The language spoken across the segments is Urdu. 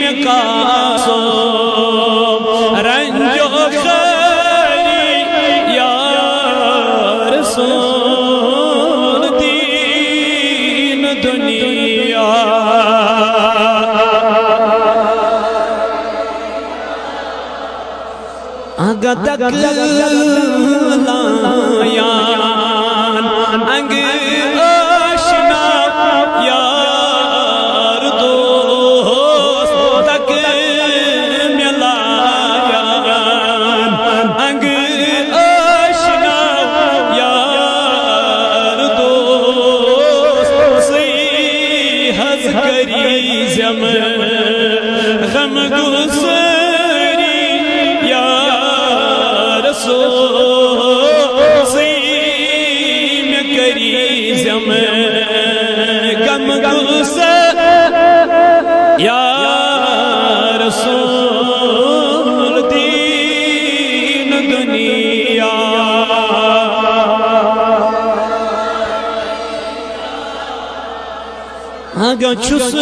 میں کاسو رنجو خیری یا رسول دین دنیا آگا تک لایان انگ آشنا یار دوست تک ملایان انگ آشنا یار دوست سی حض کری زمن غم گسری یا سیم کری زمن غم گسر یا رسول دین دنیا آگا چھس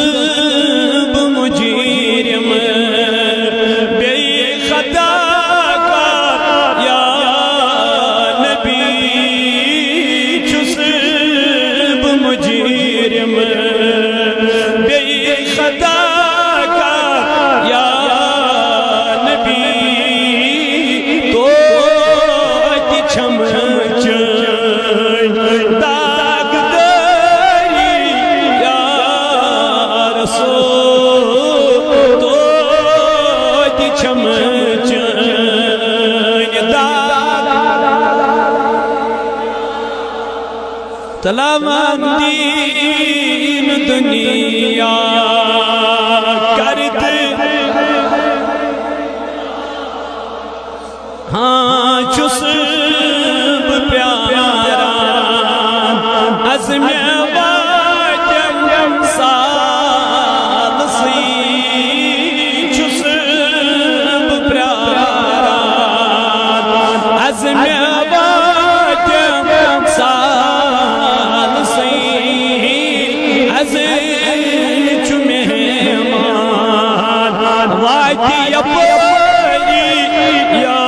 بمجرم بے خطا سلام دین دنیا کرد ہاں چھس پیارا عزم واجم سال سی چھس پیارا عزم واجم سال واجی اپنی یا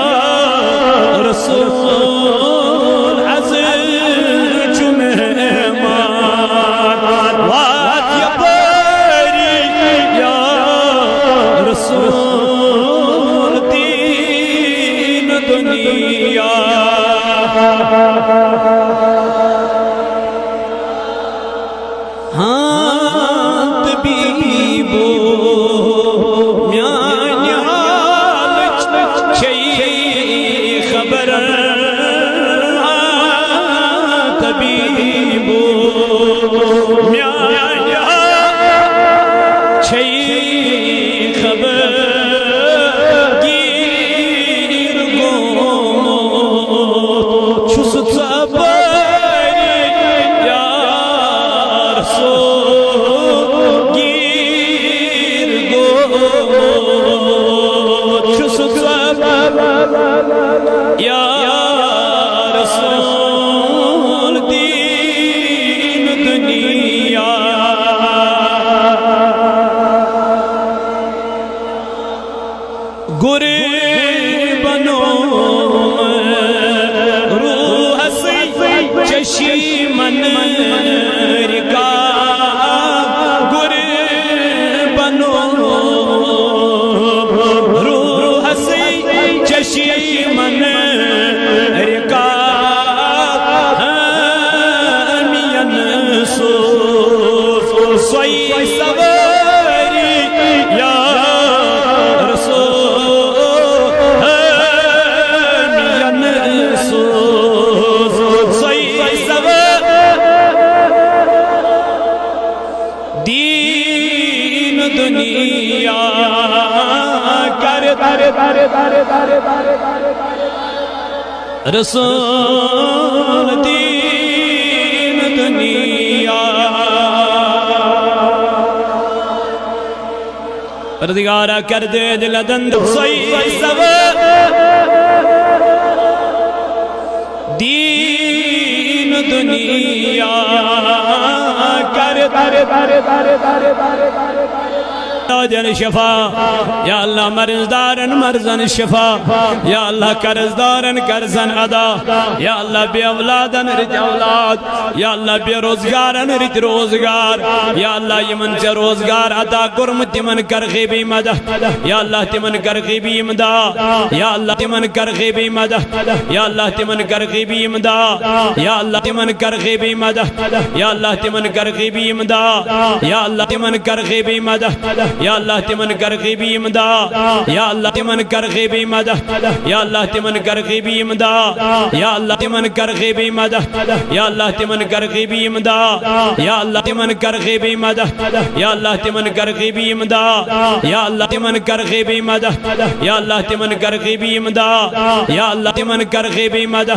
رسول عزیز مہمان واجی اپنی یا رسول دین دنیا رسول دین دنیا پردگارہ کر دے دل دند دین دنیا کر محتاجن شفا یا اللہ مرض دارن مرضن شفا یا اللہ قرض دارن قرضن ادا یا اللہ بے اولادن رت اولاد یا اللہ بے روزگارن رت روزگار یا اللہ یمن سے روزگار عطا کرم تمن کر غیبی مدد یا اللہ تمن کر غیبی امداد یا اللہ تمن کر غیبی مدد یا اللہ تمن کر غیبی امداد یا اللہ تمن کر غیبی مدد یا اللہ تمن کر غیبی امداد یا اللہ تمن کر غیبی مدد یا اللہ تمن کر غیبی امداد یا اللہ تمن کر غیبی مدد یا اللہ تمن کر غیبی امداد یا اللہ تمن کر غیبی مدد یا اللہ تمن کر غیبی امداد یا اللہ تمن کر غیبی مدد یا اللہ تمن کر غیبی امداد یا اللہ تمن کر غیبی مدد یا اللہ تمن کر غیبی امداد یا اللہ تمن کر غیبی مدد